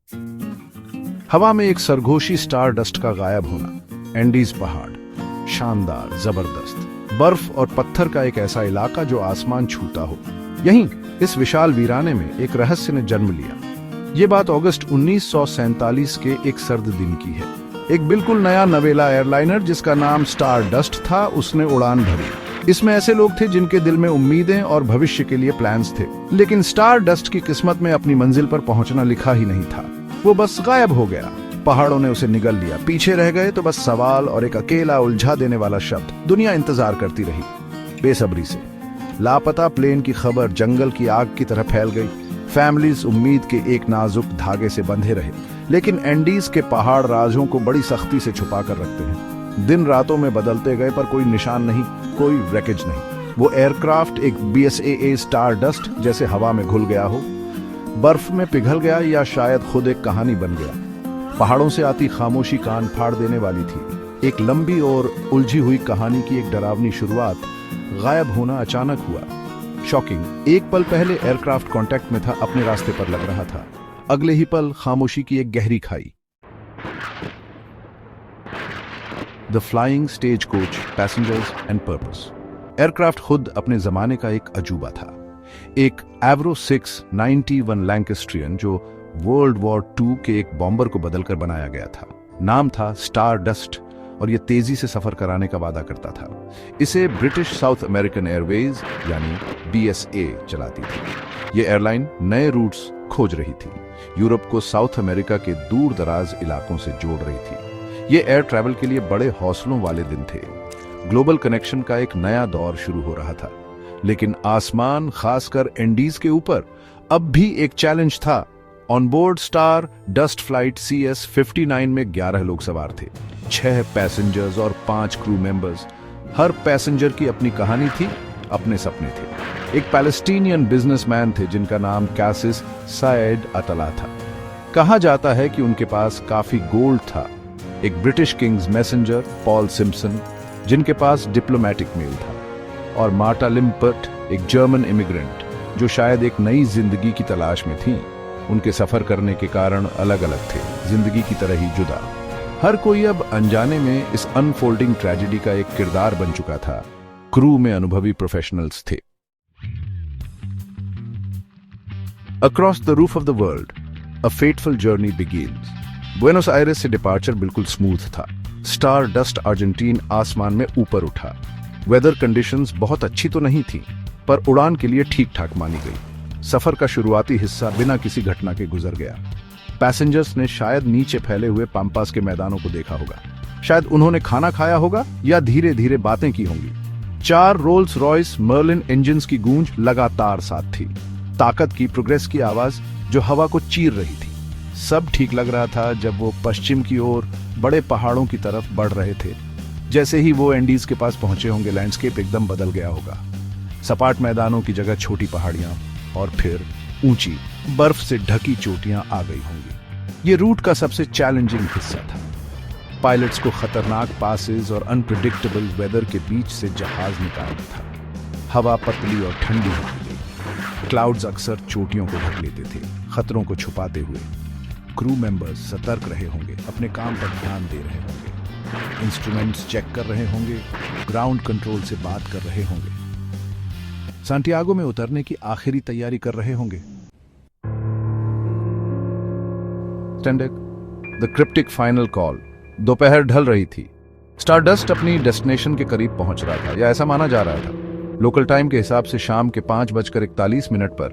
हवा में एक सरगोशी स्टार डस्ट का गायब होना। एंडीज पहाड़, शानदार, जबरदस्त बर्फ और पत्थर का एक ऐसा इलाका जो आसमान छूता हो। यहीं इस विशाल वीराने में एक रहस्य ने जन्म लिया। ये बात अगस्त 1947 के एक सर्द दिन की है। एक बिल्कुल नया नवेला एयरलाइनर जिसका नाम स्टार डस्ट था, उसने उड़ान भरी। इसमें ऐसे लोग थे जिनके दिल में उम्मीदें और भविष्य के लिए प्लान्स थे, लेकिन स्टार डस्ट की किस्मत में अपनी मंजिल पर पहुंचना लिखा ही नहीं था। वो बस गायब हो गया। पहाड़ों ने उसे निगल लिया। पीछे रह गए तो बस सवाल और एक अकेला उलझा देने वाला शब्द। दुनिया इंतजार करती रही बेसब्री से। लापता प्लेन की खबर जंगल की आग की तरह फैल गई। फैमिलीज उम्मीद के एक नाजुक धागे से बंधे रहे, लेकिन एंडीज के पहाड़ राजों को बड़ी सख्ती से छुपा कर रखते हैं। दिन रातों में बदलते गए पर कोई निशान नहीं, कोई रैकेज नहीं। वो एयरक्राफ्ट एक BSAA स्टार डस्ट जैसे हवा में घुल गया हो, बर्फ में पिघल गया, या शायद खुद एक कहानी बन गया। पहाड़ों से आती खामोशी कान फाड़ देने वाली थी। एक लंबी और उलझी हुई कहानी की एक डरावनी शुरुआत। गायब होना अचानक हुआ। शॉकिंग। एक पल पहले एयरक्राफ्ट कांटेक्ट में था, अपने रास्ते पर लग रहा था। अगले ही पल खामोशी की एक गहरी खाई। The flying stage coach, passengers and purpose. Aircraft खुद अपने जमाने का एक अजूबा था। एक एवरो 691 लैंकेस्ट्रियन जो वर्ल्ड वॉर 2 के एक बॉम्बर को बदलकर बनाया गया था। नाम था स्टार डस्ट और यह तेजी से सफर कराने का वादा करता था। इसे ब्रिटिश साउथ अमेरिकन एयरवेज यानी BSA चलाती थी। यह एयरलाइन नए रूट्स खोज रही थी, यूरोप को साउथ अमेरिका के दूर दराज इलाकों से जोड़ रही थी। ये एयर ट्रैवल के लिए बड़े हौसलों वाले दिन थे। ग्लोबल कनेक्शन का एक नया दौर शुरू हो रहा था, लेकिन आसमान, खासकर एंडीज के ऊपर, अब भी एक चैलेंज था। On board star dust flight CS-59 में 11 लोग सवार थे, 6 पैसेंजर्स और 5 क्रू मेंबर्स। हर पैसेंजर की अपनी कहानी थी, अपने सपने थे। एक पैलेस्टीनियन बिजनेसमैन थे जिनका नाम कासिस साइद अतला था। कहा जाता है कि उनके पास काफी गोल्ड था। एक British Kings messenger Paul Simpson जिनके पास डिप्लोमेटिक मेल था, और मार्टा लिम्पर्ट, एक जर्मन इमिग्रेंट जो शायद एक नई जिंदगी की तलाश में थी। उनके सफर करने के कारण अलग अलग थे, जिंदगी की तरह ही जुदा। हर कोई अब अनजाने में इस अनफोल्डिंग ट्रेजेडी का एक किरदार बन चुका था। क्रू में अनुभवी प्रोफेशनल्स थे। Across the roof of the world a fateful journey begins. Buenos Aires से डिपार्चर बिल्कुल स्मूथ था। स्टार डस्ट अर्जेंटीन आसमान में ऊपर उठा। वेदर कंडीशंस बहुत अच्छी तो नहीं थी, पर उड़ान के लिए ठीक ठाक मानी गई। सफर का शुरुआती हिस्सा बिना किसी घटना के गुजर गया। पैसेंजर्स ने शायद नीचे फैले हुए पाम्पास के मैदानों को देखा होगा, शायद उन्होंने खाना खाया होगा या धीरे धीरे बातें की होंगी। 4 रोल्स रॉयस मर्लिन इंजन्स की गूंज लगातार साथ थी। ताकत की प्रोग्रेस की आवाज जो हवा को चीर रही थी। सब ठीक लग रहा था जब वो पश्चिम की ओर बड़े पहाड़ों की तरफ बढ़ रहे थे। जैसे ही वो एंडीज के पास पहुंचे होंगे, लैंडस्केप एकदम बदल गया होगा। सपाट मैदानों की जगह छोटी पहाड़ियां और फिर ऊंची बर्फ से ढकी चोटियां आ गई होंगी। ये रूट का सबसे चैलेंजिंग हिस्सा था। पायलट्स को खतरनाक पासेस और अनप्रिडिक्टेबल वेदर के बीच से जहाज निकालना था। हवा पतली और ठंडी होती गई। क्लाउड्स अक्सर चोटियों को ढक लेते थे, खतरों को छुपाते हुए। क्रू मेंबर्स सतर्क रहे होंगे, अपने काम पर ध्यान दे रहे होंगे, इंस्ट्रूमेंट्स चेक कर रहे होंगे, ग्राउंड कंट्रोल से बात कर रहे होंगे, सांटियागो में उतरने की आखिरी तैयारी कर रहे होंगे। The cryptic final call. दोपहर ढल रही थी। स्टारडस्ट अपनी डेस्टिनेशन के करीब पहुंच रहा था, या ऐसा माना जा रहा था। लोकल टाइम के हिसाब से शाम के 5:41 पर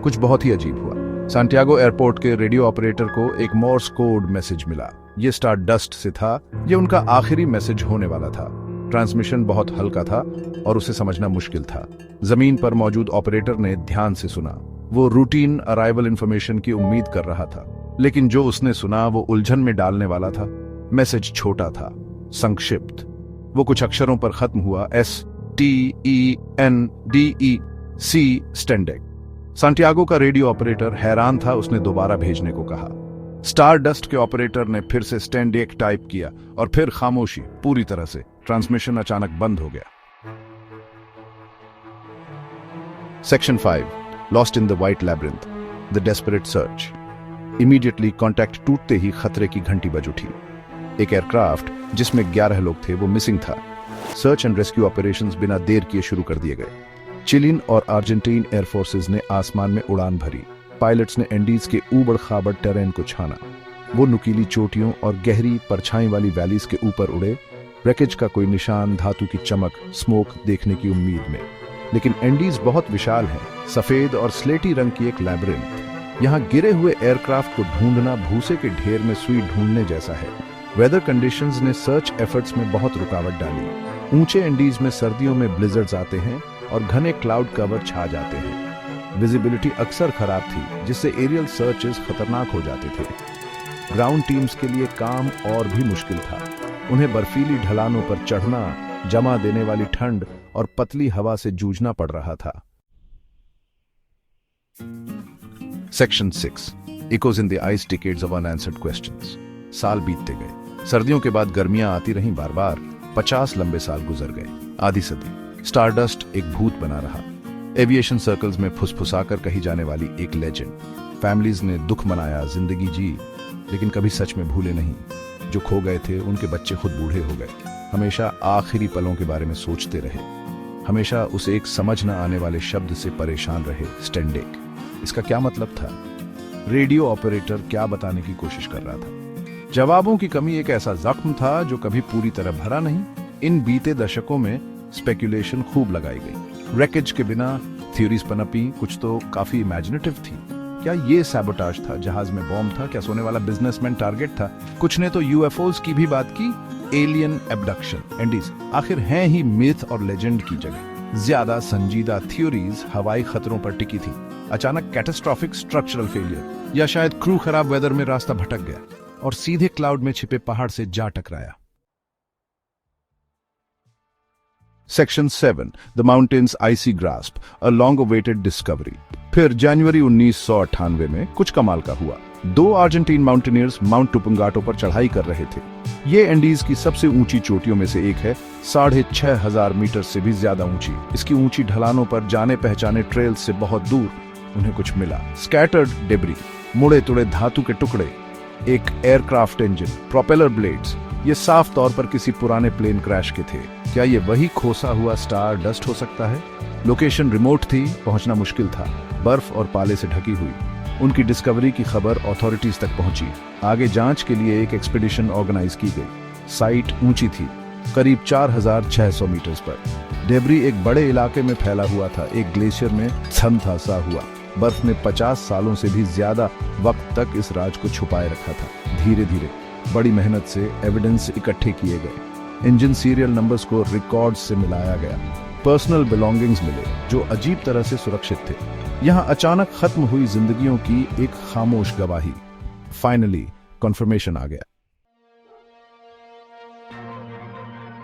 कुछ बहुत ही अजीब हुआ। सांटियागो एयरपोर्ट के रेडियो ऑपरेटर को एक मोर्स कोड मैसेज मिला। ये स्टारडस्ट से था। ये उनका आखिरी मैसेज होने वाला था। ट्रांसमिशन बहुत हल्का था और उसे समझना मुश्किल था। जमीन पर मौजूद ऑपरेटर ने ध्यान से सुना। वो रूटीन अराइवल इंफॉर्मेशन की उम्मीद कर रहा था, लेकिन जो उसने सुना वो उलझन में डालने वाला था। मैसेज छोटा था, संक्षिप्त। वो कुछ अक्षरों पर खत्म हुआ, STENDEC स्टेंडेक। सांटियागो का रेडियो ऑपरेटर हैरान था। उसने दोबारा भेजने को कहा। स्टारडस्ट के ऑपरेटर ने फिर से स्टेंडेक टाइप किया और फिर खामोशी पूरी तरह से। ट्रांसमिशन अचानक बंद हो गया। Section 5 lost in the white labyrinth, the desperate search. Immediately contact टूटते ही खतरे की घंटी बज उठी। एक एयरक्राफ्ट जिसमें 11 लोग थे वो मिसिंग था। सर्च एंड रेस्क्यू ऑपरेशंस बिना देर किए शुरू कर दिए गए। चिलियन और अर्जेंटीन एयरफोर्सेस ने आसमान में उड़ान भरी। पायलट्स ने एंडीज के ऊबड़ खाबड़ टेरेन को छाना। वो नुकीली चोटियों और गहरी परछाई वाली वैलीज के ऊपर उड़े, रैकेज का कोई निशान, धातु की चमक, स्मोक देखने की उम्मीद में। लेकिन एंडीज बहुत विशाल है, सफेद और स्लेटी रंग की एक लैबिरिंथ। यहाँ गिरे हुए एयरक्राफ्ट को ढूंढना भूसे के ढेर में सुई ढूंढने जैसा है। वेदर कंडीशंस ने सर्च एफर्ट्स में बहुत रुकावट डाली। ऊंचे एंडीज में सर्दियों में ब्लिजर्ड्स आते हैं और घने क्लाउड कवर छा जाते हैं। विजिबिलिटी अक्सर खराब थी, जिससे एरियल सर्चेस खतरनाक हो जाते थे। ग्राउंड टीम्स के लिए काम और भी मुश्किल था। उन्हें बर्फीली ढलानों पर चढ़ना, जमा देने वाली ठंड और पतली हवा से जूझना पड़ रहा था। Section 6 echoes in the ice decades of unanswered questions. साल बीतते गए। सर्दियों के बाद गर्मियां आती रहीं बार-बार। 50 लंबे साल गुजर गए। आधी सदी। स्टारडस्ट एक भूत बना रहा। एविएशन सर्कल्स में फुसफुसाकर कही जाने वाली एक लेजेंड। फैमिलीज ने दुख मनाया, जिंदगी जी, लेकिन कभी सच में भूले नहीं। जो खो गए थे उनके बच्चे खुद बूढ़े हो गए। हमेशा आखिरी पलों के बारे में सोचते रहे। हमेशा उस एक समझ न आने वाले शब्द से परेशान रहे, स्टेंडेक। इसका क्या मतलब था? रेडियो ऑपरेटर क्या बताने की कोशिश कर रहा था? जवाबों की कमी एक ऐसा जख्म था जो कभी पूरी तरह भरा नहीं। इन बीते दशकों में स्पेकुलेशन खूब लगाई गई। रैकेज के बिना थ्योरीज पनपी, कुछ तो काफी इमेजिनेटिव थी। क्या ये सैबोटाज था? जहाज में बॉम्ब था? क्या सोने वाला बिजनेसमैन टारगेट था? कुछ ने तो यूएफओज की भी बात की। Alien abduction. एंडीज आखिर हैं ही मिथ और लेजेंड की जगह। ज्यादा संजीदा थ्योरीज हवाई खतरों पर टिकी थी। अचानक कैटास्ट्रोफिक स्ट्रक्चरल फेलियर, या शायद क्रू खराब वेदर में रास्ता भटक गया और सीधे क्लाउड में छिपे पहाड़ से जा टकराया। Section 7 the mountains icy grasp, a long awaited discovery. फिर जनवरी 1998 में कुछ कमाल का हुआ। 2 अर्जेंटीन माउंटेनियर्स माउंट टुपुंगाटो पर चढ़ाई कर रहे थे। ये एंडीज की सबसे ऊंची चोटियों में से एक है, 6,500 मीटर से भी ज्यादा ऊंची। इसकी ऊंची ढलानों पर जाने पहचाने ट्रेल से बहुत दूर उन्हें कुछ मिला। स्कैटर्ड डेब्री, मुड़े तुड़े धातु के टुकड़े, एक एयरक्राफ्ट इंजन, प्रोपेलर ब्लेड्स। ये साफ तौर पर किसी पुराने प्लेन क्रैश के थे। क्या ये वही खोसा हुआ स्टार डस्ट हो सकता है? लोकेशन रिमोट थी, पहुंचना मुश्किल था, बर्फ और पाले से ढकी हुई। उनकी डिस्कवरी की खबर अथॉरिटीज तक पहुंची। आगे जांच के लिए एक एक्सपीडिशन ऑर्गेनाइज की गई। साइट ऊंची थी, करीब 4,600 मीटर्स पर। डेब्री एक बड़े इलाके में फैला हुआ था, एक ग्लेशियर में छम सा हुआ। बर्फ ने 50 सालों से भी ज्यादा वक्त तक इस राज को छुपाए रखा था। धीरे धीरे बड़ी मेहनत से एविडेंस इकट्ठे किए गए। इंजन सीरियल नंबर्स को रिकॉर्ड्स से मिलाया गया। पर्सनल बिलोंगिंग्स मिले जो अजीब तरह से सुरक्षित थे। यहां अचानक खत्म हुई जिंदगियों की एक खामोश गवाही। फाइनली कन्फर्मेशन आ गया।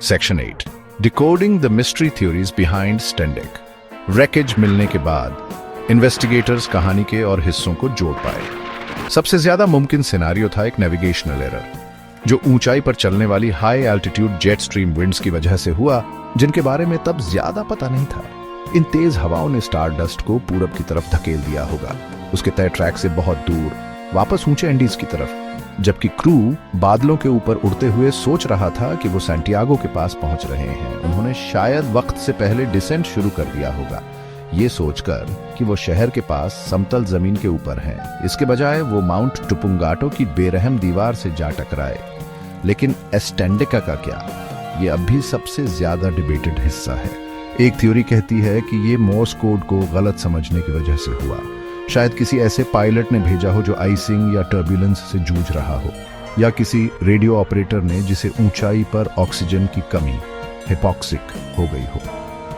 Section 8 decoding the mystery theories behind Stendec. Wreckage मिलने के बाद इन्वेस्टिगेटर्स कहानी के और हिस्सों को जोड़ पाए। सबसे ज्यादा मुमकिन सिनारियो था एक नेविगेशनल एरर, जो ऊंचाई पर चलने वाली high altitude jet stream winds की वजह से हुआ, जिनके बारे में तब ज्यादा पता नहीं था। इन तेज हवाओं ने स्टारडस्ट को पूरब की तरफ धकेल दिया होगा, उसके तय ट्रैक से बहुत दूर, वापस ऊंचे एंडीज की तरफ। जबकि क्रू बादलों के ऊपर उड़ते हुए सोच रहा था कि वो सैंटियागो के पास पहुंच रहे हैं। उन्होंने शायद वक्त से पहले डिसेंट शुरू कर दिया होगा, ये सोचकर कि वो शहर के पास समतल जमीन के ऊपर हैं। इसके बजाय वो माउंट टुपुंगाटो की बेरहम दीवार से जा टकराए। लेकिन एस्टेंडिका का क्या? ये अब भी सबसे ज्यादा डिबेटेड हिस्सा है। एक थ्योरी कहती है कि ये मोर्स कोड को गलत समझने की वजह से हुआ। शायद किसी ऐसे पायलट ने भेजा हो जो आइसिंग या टर्बुलेंस से जूझ रहा हो, या किसी रेडियो ऑपरेटर ने जिसे ऊंचाई पर ऑक्सीजन की कमी, हिपोक्सिक, हो गई हो।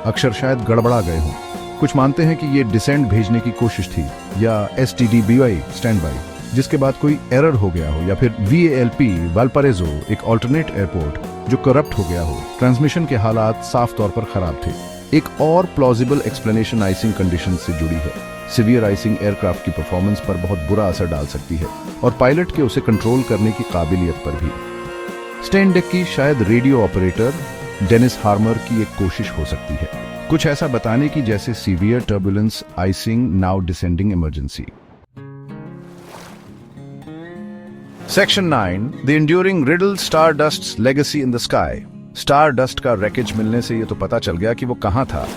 अक्षर शायद गड़बड़ा गए हों। कुछ मानते हैं कि ये डिसेंट भेजने की कोशिश थी, या STDBY स्टैंड बाई, जिसके बाद कोई एरर हो गया हो, या फिर VALP वालपारेजो, एक ऑल्टरनेट एयरपोर्ट जो करप्ट हो गया हो। ट्रांसमिशन के हालात साफ तौर पर खराब थे। एक और प्लॉजिबल एक्सप्लेनेशन आइसिंग कंडीशन से जुड़ी है। सिवियर आइसिंग एयरक्राफ्ट की परफॉर्मेंस पर बहुत बुरा असर डाल सकती है, और पायलट के उसे कंट्रोल करने की काबिलियत पर भी। स्टेनडेक की शायद रेडियो ऑपरेटर डेनिस हार्मर की एक कोशिश हो सकती है, कुछ ऐसा बताने की जैसे severe turbulence, icing, now descending emergency. Section 9, the enduring riddle Stardust's legacy in the sky. Stardust का रैकेज मिलने से ये तो पता चल गया कि वो कहां था।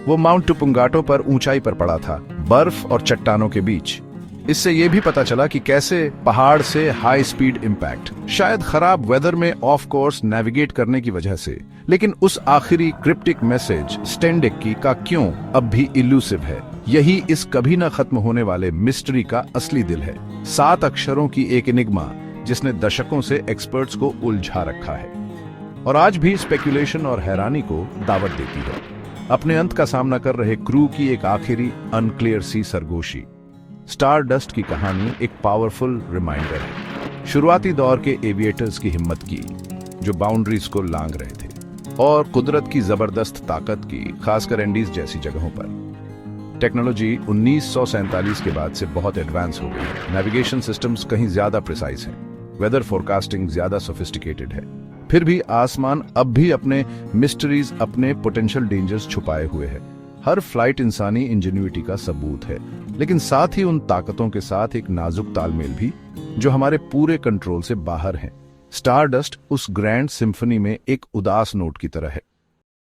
वो माउंट टुपुंगाटो पर ऊंचाई पर पड़ा था, बर्फ और चट्टानों के बीच। इससे यह भी पता चला कि कैसे पहाड़ से हाई स्पीड इंपैक्ट, शायद खराब वेदर में ऑफ कोर्स नेविगेट करने की वजह से। लेकिन उस आखिरी क्रिप्टिक मैसेज स्टेंडिक का क्यों अब भी इल्यूसिव है। यही इस कभी न खत्म होने वाले मिस्ट्री का असली दिल है। 7 अक्षरों की एक एनिग्मा जिसने दशकों से एक्सपर्ट्स को उलझा रखा है और आज भी स्पेकुलेशन और हैरानी को दावत देती है। अपने अंत का सामना कर रहे क्रू की एक आखिरी अनक्लियर सी सरगोशी। स्टारडस्ट की कहानी एक पावरफुल रिमाइंडर है शुरुआती दौर के एविएटर्स की हिम्मत की, जो बाउंड्रीज को लांग रहे थे, और कुदरत की जबरदस्त ताकत की, खासकर एंडीज जैसी जगहों पर। टेक्नोलॉजी 1947 के बाद से बहुत एडवांस हो गई है। नेविगेशन सिस्टम्स कहीं ज्यादा प्रिसाइज हैं, वेदर फोरकास्टिंग ज्यादा सोफिस्टिकेटेड है। फिर भी आसमान अब भी अपने मिस्ट्रीज, अपने पोटेंशियल डेंजर्स छुपाए हुए है। हर फ्लाइट इंसानी इंजेन्युइटी का सबूत है, लेकिन साथ ही उन ताकतों के साथ एक नाजुक तालमेल भी जो हमारे पूरे कंट्रोल से बाहर है। स्टारडस्ट उस ग्रैंड सिम्फनी में एक उदास नोट की तरह है।